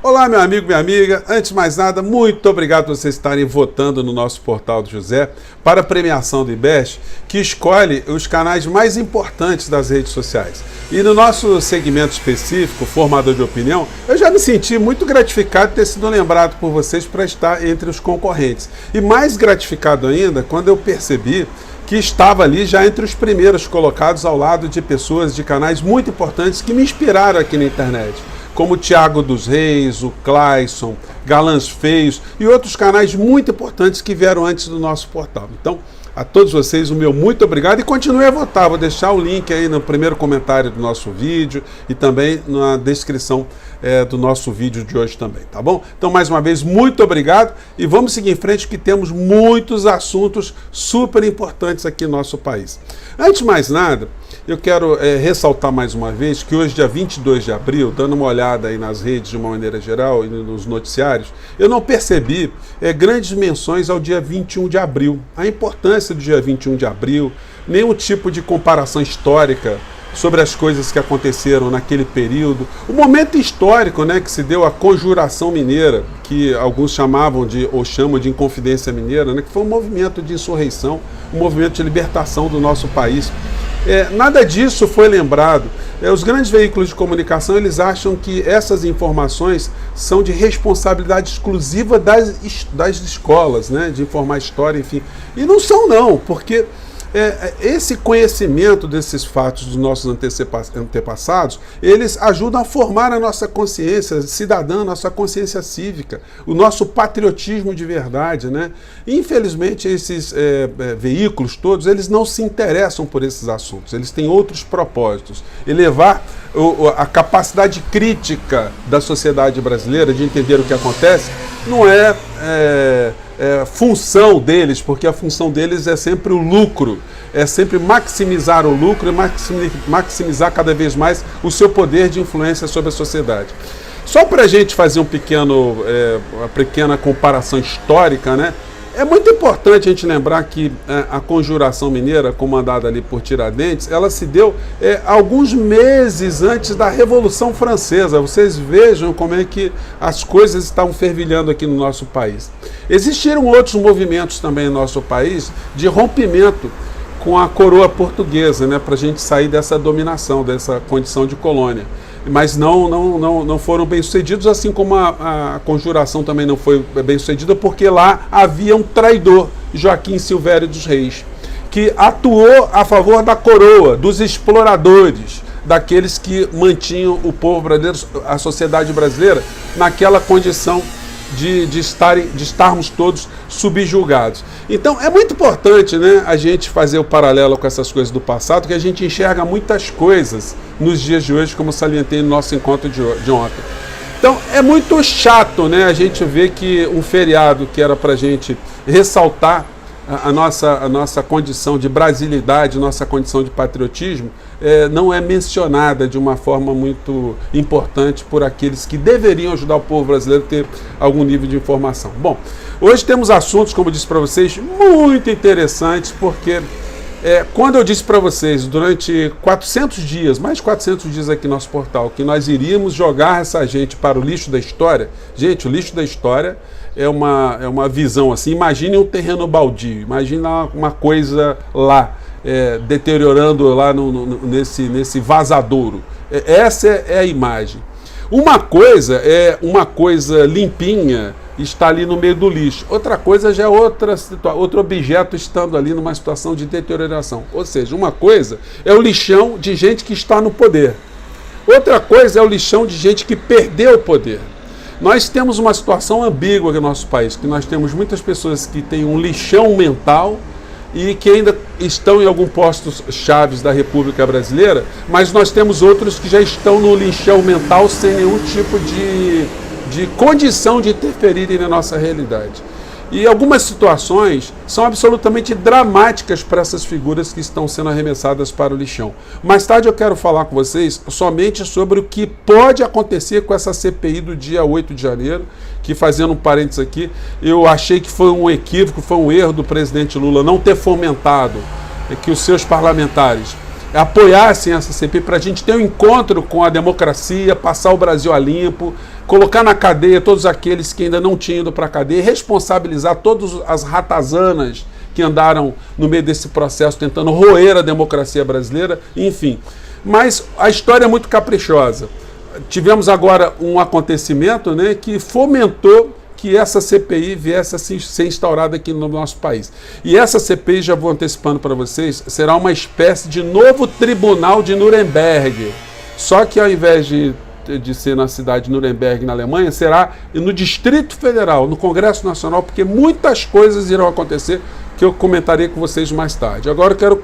Olá, meu amigo, minha amiga. Antes de mais nada, muito obrigado por vocês estarem votando no nosso portal do José para a premiação do IBEST, que escolhe os canais mais importantes das redes sociais. E no nosso segmento específico, formador de opinião, eu já me senti muito gratificado de ter sido lembrado por vocês para estar entre os concorrentes. E mais gratificado ainda quando eu percebi que estava ali já entre os primeiros colocados ao lado de pessoas de canais muito importantes que me inspiraram aqui na internet, como o Thiago dos Reis, o Clayson, Galãs Feios e outros canais muito importantes que vieram antes do nosso portal. Então, a todos vocês, o meu muito obrigado e continue a votar. Vou deixar o link aí no primeiro comentário do nosso vídeo e também na descrição do nosso vídeo de hoje também, tá bom? Então, mais uma vez, muito obrigado e vamos seguir em frente que temos muitos assuntos super importantes aqui no nosso país. Antes de mais nada, eu quero ressaltar mais uma vez que hoje, dia 22 de abril, dando uma olhada aí nas redes de uma maneira geral e nos noticiários, eu não percebi grandes menções ao dia 21 de abril. A importância do dia 21 de abril, nenhum tipo de comparação histórica sobre as coisas que aconteceram naquele período. O momento histórico, né, que se deu a Conjuração Mineira, que alguns chamavam ou chamam de Inconfidência Mineira, né, que foi um movimento de insurreição, um movimento de libertação do nosso país. Nada disso foi lembrado. Os grandes veículos de comunicação, eles acham que essas informações são de responsabilidade exclusiva das escolas, né, de informar história, enfim. E não são não, porque esse conhecimento desses fatos dos nossos antepassados, eles ajudam a formar a nossa consciência cidadã, nossa consciência cívica, o nosso patriotismo de verdade, né? Infelizmente, esses veículos todos, eles não se interessam por esses assuntos, eles têm outros propósitos. Elevar a capacidade crítica da sociedade brasileira de entender o que acontece não é função deles, porque a função deles é sempre o lucro, é sempre maximizar o lucro e maximizar cada vez mais o seu poder de influência sobre a sociedade. Só para a gente fazer uma pequena comparação histórica, né? É muito importante a gente lembrar que a Conjuração Mineira, comandada ali por Tiradentes, ela se deu alguns meses antes da Revolução Francesa. Vocês vejam como é que as coisas estavam fervilhando aqui no nosso país. Existiram outros movimentos também no nosso país de rompimento com a coroa portuguesa, né, para a gente sair dessa dominação, dessa condição de colônia. Mas não foram bem-sucedidos, assim como a Conjuração também não foi bem-sucedida, porque lá havia um traidor, Joaquim Silvério dos Reis, que atuou a favor da coroa, dos exploradores, daqueles que mantinham o povo brasileiro, a sociedade brasileira, naquela condição de estarmos todos subjugados. Então é muito importante, né, a gente fazer o paralelo com essas coisas do passado, que a gente enxerga muitas coisas nos dias de hoje, como eu salientei no nosso encontro de ontem. Então é muito chato, né, a gente ver que um feriado que era para a gente ressaltar a nossa condição de brasilidade, nossa condição de patriotismo, não é mencionada de uma forma muito importante por aqueles que deveriam ajudar o povo brasileiro a ter algum nível de informação. Bom, hoje temos assuntos, como eu disse para vocês, muito interessantes, porque quando eu disse para vocês, durante 400 dias, mais de 400 dias aqui no nosso portal, que nós iríamos jogar essa gente para o lixo da história, gente, o lixo da história é uma visão assim, imagine um terreno baldio, imagine uma coisa lá, deteriorando lá nesse vazadouro. Essa é a imagem. Uma coisa é uma coisa limpinha, está ali no meio do lixo. Outra coisa já é outro objeto estando ali numa situação de deterioração. Ou seja, uma coisa é o lixão de gente que está no poder. Outra coisa é o lixão de gente que perdeu o poder. Nós temos uma situação ambígua aqui no nosso país, que nós temos muitas pessoas que têm um lixão mental e que ainda estão em algum postos chaves da República Brasileira, mas nós temos outros que já estão no lixão mental sem nenhum tipo de condição de interferirem na nossa realidade. E algumas situações são absolutamente dramáticas para essas figuras que estão sendo arremessadas para o lixão. Mais tarde eu quero falar com vocês somente sobre o que pode acontecer com essa CPI do dia 8 de janeiro, que, fazendo um parênteses aqui, eu achei que foi um equívoco, foi um erro do presidente Lula não ter fomentado que os seus parlamentares apoiassem essa CPI para a gente ter um encontro com a democracia, passar o Brasil a limpo, colocar na cadeia todos aqueles que ainda não tinham ido para a cadeia, responsabilizar todas as ratazanas que andaram no meio desse processo tentando roer a democracia brasileira, enfim. Mas a história é muito caprichosa. Tivemos agora um acontecimento, né, que fomentou que essa CPI viesse a ser instaurada aqui no nosso país. E essa CPI, já vou antecipando para vocês, será uma espécie de novo tribunal de Nuremberg. Só que ao invés de ser na cidade de Nuremberg, na Alemanha, será no Distrito Federal, no Congresso Nacional, porque muitas coisas irão acontecer que eu comentarei com vocês mais tarde. Agora eu quero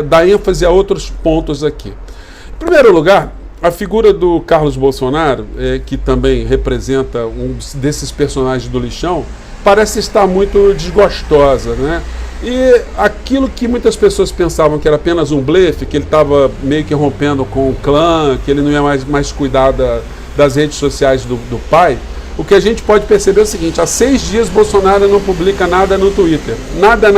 dar ênfase a outros pontos aqui. Em primeiro lugar, a figura do Carlos Bolsonaro, que também representa um desses personagens do lixão, parece estar muito desgostosa, né? E aquilo que muitas pessoas pensavam que era apenas um blefe, que ele estava meio que rompendo com o clã, que ele não ia mais cuidar das redes sociais do pai, o que a gente pode perceber é o seguinte: há 6 dias Bolsonaro não publica nada no Twitter. Nada.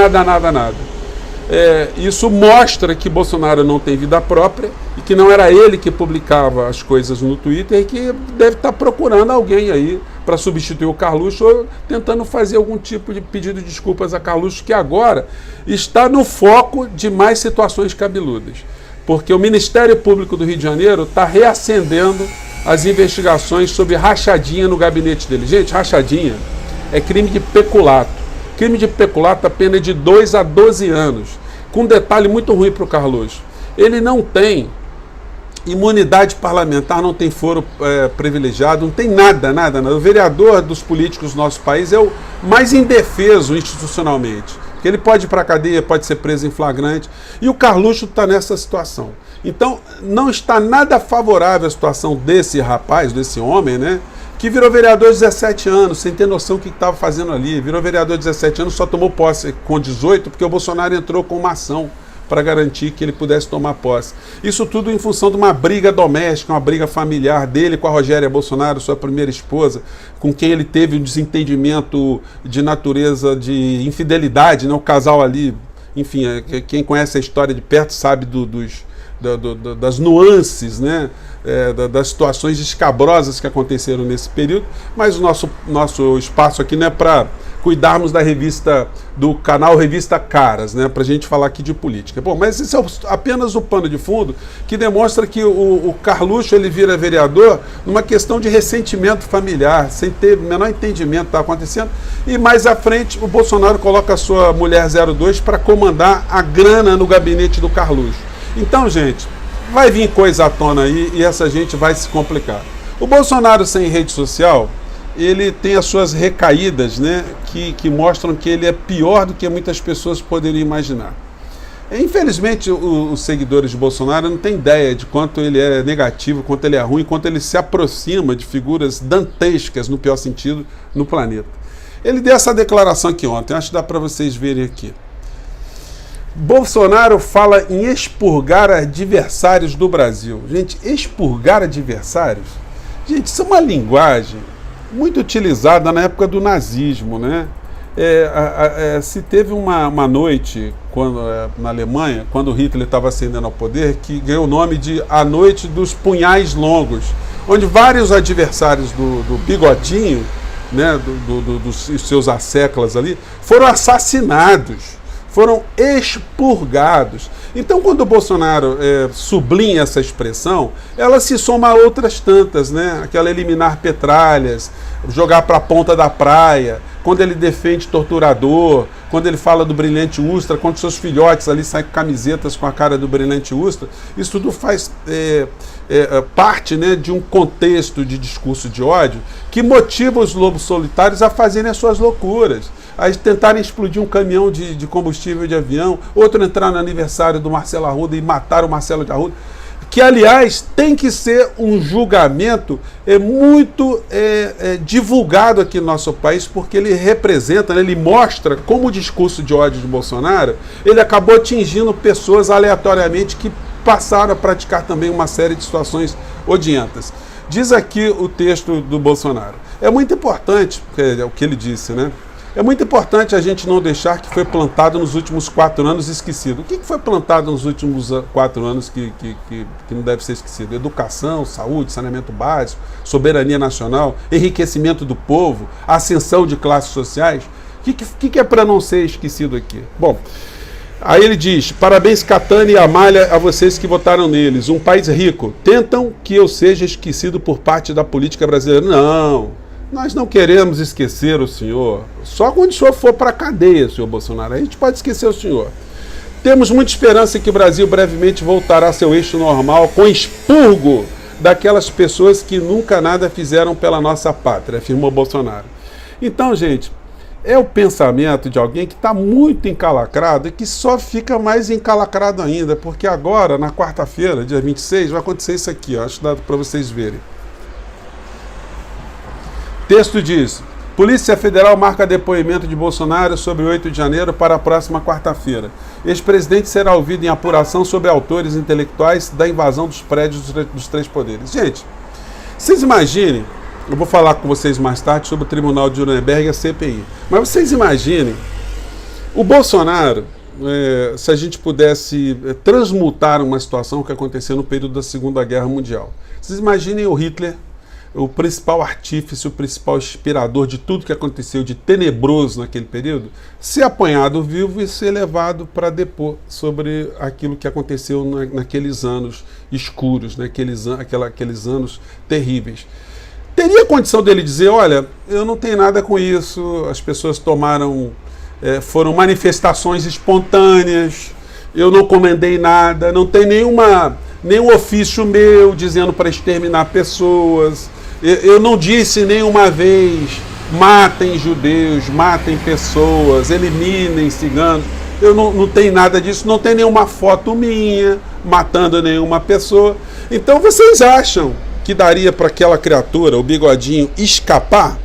Isso mostra que Bolsonaro não tem vida própria e que não era ele que publicava as coisas no Twitter e que deve estar procurando alguém aí para substituir o Carluxo ou tentando fazer algum tipo de pedido de desculpas a Carluxo, que agora está no foco de mais situações cabeludas. Porque o Ministério Público do Rio de Janeiro está reacendendo as investigações sobre rachadinha no gabinete dele. Gente, rachadinha é crime de peculato. Crime de peculato, a pena é de 2 a 12 anos. Com um detalhe muito ruim para o Carluxo: ele não tem imunidade parlamentar, não tem foro privilegiado, não tem nada. O vereador dos políticos do nosso país é o mais indefeso institucionalmente. Porque ele pode ir para a cadeia, pode ser preso em flagrante. E o Carluxo está nessa situação. Então, não está nada favorável a situação desse rapaz, desse homem, né? Que virou vereador de 17 anos, sem ter noção do que estava fazendo ali. Virou vereador de 17 anos, só tomou posse com 18, porque o Bolsonaro entrou com uma ação para garantir que ele pudesse tomar posse. Isso tudo em função de uma briga doméstica, uma briga familiar dele com a Rogéria Bolsonaro, sua primeira esposa, com quem ele teve um desentendimento de natureza de infidelidade, né? O casal ali, enfim, quem conhece a história de perto sabe das nuances, né? Das situações escabrosas que aconteceram nesse período, mas o nosso espaço aqui não é para cuidarmos da revista, do canal Revista Caras, né, para a gente falar aqui de política. Bom, mas isso é apenas o pano de fundo que demonstra que o Carluxo ele vira vereador numa questão de ressentimento familiar, sem ter o menor entendimento do que está acontecendo, e mais à frente o Bolsonaro coloca a sua mulher 02 para comandar a grana no gabinete do Carluxo. Então, gente, vai vir coisa à tona aí e essa gente vai se complicar. O Bolsonaro sem rede social, ele tem as suas recaídas, né, que mostram que ele é pior do que muitas pessoas poderiam imaginar. Infelizmente, os seguidores de Bolsonaro não têm ideia de quanto ele é negativo, quanto ele é ruim, quanto ele se aproxima de figuras dantescas, no pior sentido, no planeta. Ele deu essa declaração aqui ontem, acho que dá para vocês verem aqui. Bolsonaro fala em expurgar adversários do Brasil. Gente, expurgar adversários? Gente, isso é uma linguagem muito utilizada na época do nazismo, né? Se teve uma noite na Alemanha, quando Hitler estava ascendendo ao poder, que ganhou o nome de A Noite dos Punhais Longos, onde vários adversários do Bigodinho, né, dos seus asseclas ali, foram assassinados, foram expurgados. Então, quando o Bolsonaro sublinha essa expressão, ela se soma a outras tantas, né? Aquela eliminar petralhas, jogar para a ponta da praia, quando ele defende torturador, quando ele fala do Brilhante Ustra, quando seus filhotes ali saem com camisetas com a cara do Brilhante Ustra, isso tudo faz parte, né, de um contexto de discurso de ódio que motiva os lobos solitários a fazerem as suas loucuras, a tentarem explodir um caminhão de combustível de avião, outro entrar no aniversário do Marcelo Arruda e matar o Marcelo de Arruda, que, aliás, tem que ser um julgamento muito divulgado aqui no nosso país, porque ele representa, né, ele mostra como o discurso de ódio de Bolsonaro, ele acabou atingindo pessoas aleatoriamente que passaram a praticar também uma série de situações odientas. Diz aqui o texto do Bolsonaro. É muito importante, é o que ele disse, né? É muito importante a gente não deixar que foi plantado nos últimos 4 anos esquecido. O que foi plantado nos últimos 4 anos que não deve ser esquecido? Educação, saúde, saneamento básico, soberania nacional, enriquecimento do povo, ascensão de classes sociais. O que é para não ser esquecido aqui? Bom, aí ele diz: parabéns, Catani e Amália, a vocês que votaram neles. Um país rico. Tentam que eu seja esquecido por parte da política brasileira. Não, nós não queremos esquecer o senhor. Só quando o senhor for para a cadeia, senhor Bolsonaro, aí a gente pode esquecer o senhor. Temos muita esperança que o Brasil brevemente voltará a seu eixo normal, com expurgo daquelas pessoas que nunca nada fizeram pela nossa pátria, afirmou Bolsonaro. Então, gente, é o pensamento de alguém que está muito encalacrado e que só fica mais encalacrado ainda, porque agora, na quarta-feira, dia 26, vai acontecer isso aqui, ó, acho que dá para vocês verem. O texto diz: Polícia Federal marca depoimento de Bolsonaro sobre 8 de janeiro para a próxima quarta-feira. Ex-presidente será ouvido em apuração sobre autores intelectuais da invasão dos prédios dos 3 poderes. Gente, vocês imaginem, eu vou falar com vocês mais tarde sobre o Tribunal de Nuremberg e a CPI, mas vocês imaginem o Bolsonaro, se a gente pudesse transmutar uma situação que aconteceu no período da Segunda Guerra Mundial. Vocês imaginem o Hitler, o principal artífice, o principal inspirador de tudo que aconteceu de tenebroso naquele período, ser apanhado vivo e ser levado para depor sobre aquilo que aconteceu naqueles anos escuros, aqueles anos terríveis. Teria condição dele dizer: olha, eu não tenho nada com isso, as pessoas foram manifestações espontâneas, eu não comandei nada, não tem nenhum ofício meu dizendo para exterminar pessoas, eu não disse nenhuma vez: matem judeus, matem pessoas, eliminem ciganos. Eu não tenho nada disso, não tem nenhuma foto minha matando nenhuma pessoa. Então vocês acham que daria para aquela criatura, o Bigodinho, escapar?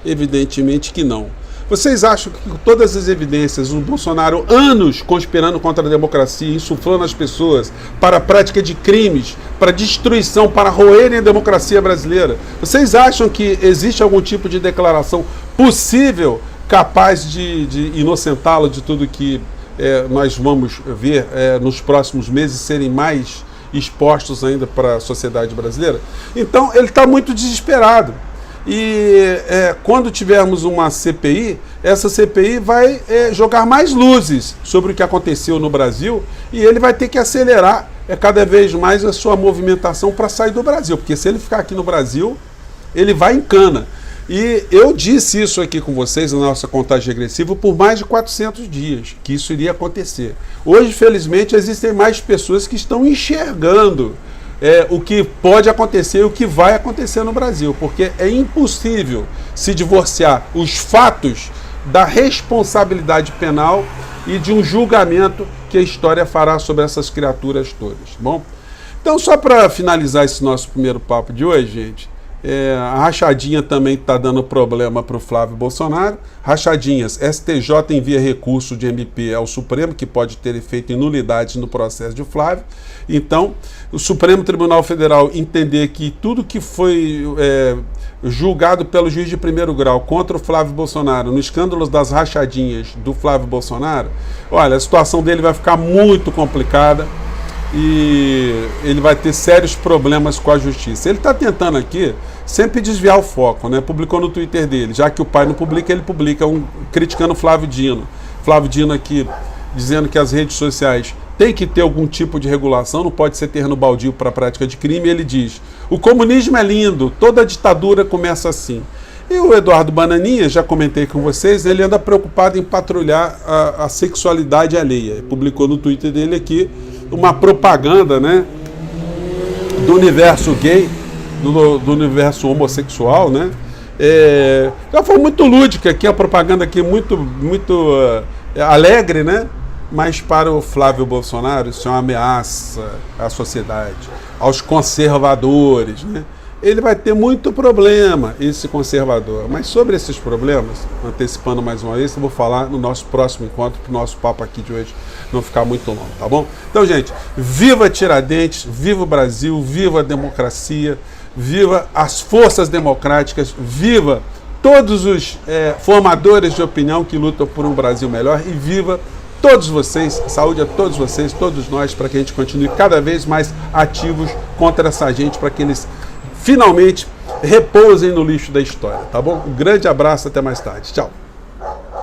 Evidentemente que não. Vocês acham que com todas as evidências, o Bolsonaro, anos conspirando contra a democracia, insuflando as pessoas para a prática de crimes, para destruição, para roerem a democracia brasileira, vocês acham que existe algum tipo de declaração possível capaz de inocentá-lo de tudo que nós vamos ver nos próximos meses serem mais expostos ainda para a sociedade brasileira? Então ele está muito desesperado. E quando tivermos uma CPI, essa CPI vai jogar mais luzes sobre o que aconteceu no Brasil, e ele vai ter que acelerar cada vez mais a sua movimentação para sair do Brasil, porque se ele ficar aqui no Brasil, ele vai em cana. E eu disse isso aqui com vocês na nossa contagem regressiva por mais de 400 dias, que isso iria acontecer. Hoje, felizmente, existem mais pessoas que estão enxergando o que pode acontecer e o que vai acontecer no Brasil, porque é impossível se divorciar os fatos da responsabilidade penal e de um julgamento que a história fará sobre essas criaturas todas. Bom, então, só para finalizar esse nosso primeiro papo de hoje, gente, a rachadinha também está dando problema para o Flávio Bolsonaro. Rachadinhas: STJ envia recurso de MP ao Supremo, que pode ter efeito em nulidades no processo de Flávio. Então, o Supremo Tribunal Federal entender que tudo que foi julgado pelo juiz de primeiro grau contra o Flávio Bolsonaro, no escândalo das rachadinhas do Flávio Bolsonaro, olha, a situação dele vai ficar muito complicada e ele vai ter sérios problemas com a justiça. Ele está tentando aqui sempre desviar o foco, né? Publicou no Twitter dele, já que o pai não publica, ele publica criticando o Flávio Dino. Flávio Dino aqui dizendo que as redes sociais têm que ter algum tipo de regulação, não pode ser terreno baldio para a prática de crime. Ele diz: o comunismo é lindo, toda ditadura começa assim. E o Eduardo Bananinha, já comentei com vocês, ele anda preocupado em patrulhar a sexualidade alheia. Ele publicou no Twitter dele aqui uma propaganda, né, do universo gay, do universo homossexual, né? Ela foi muito lúdica aqui, a propaganda aqui muito alegre, né? Mas para o Flávio Bolsonaro isso é uma ameaça à sociedade, aos conservadores, né? Ele vai ter muito problema, esse conservador. Mas sobre esses problemas, antecipando mais uma vez, eu vou falar no nosso próximo encontro, para o nosso papo aqui de hoje não ficar muito longo, tá bom? Então, gente, viva Tiradentes, viva o Brasil, viva a democracia, viva as forças democráticas, viva todos os formadores de opinião que lutam por um Brasil melhor e viva todos vocês, saúde a todos vocês, todos nós, para que a gente continue cada vez mais ativos contra essa gente, para que eles finalmente repousem no lixo da história, tá bom? Um grande abraço, até mais tarde. Tchau.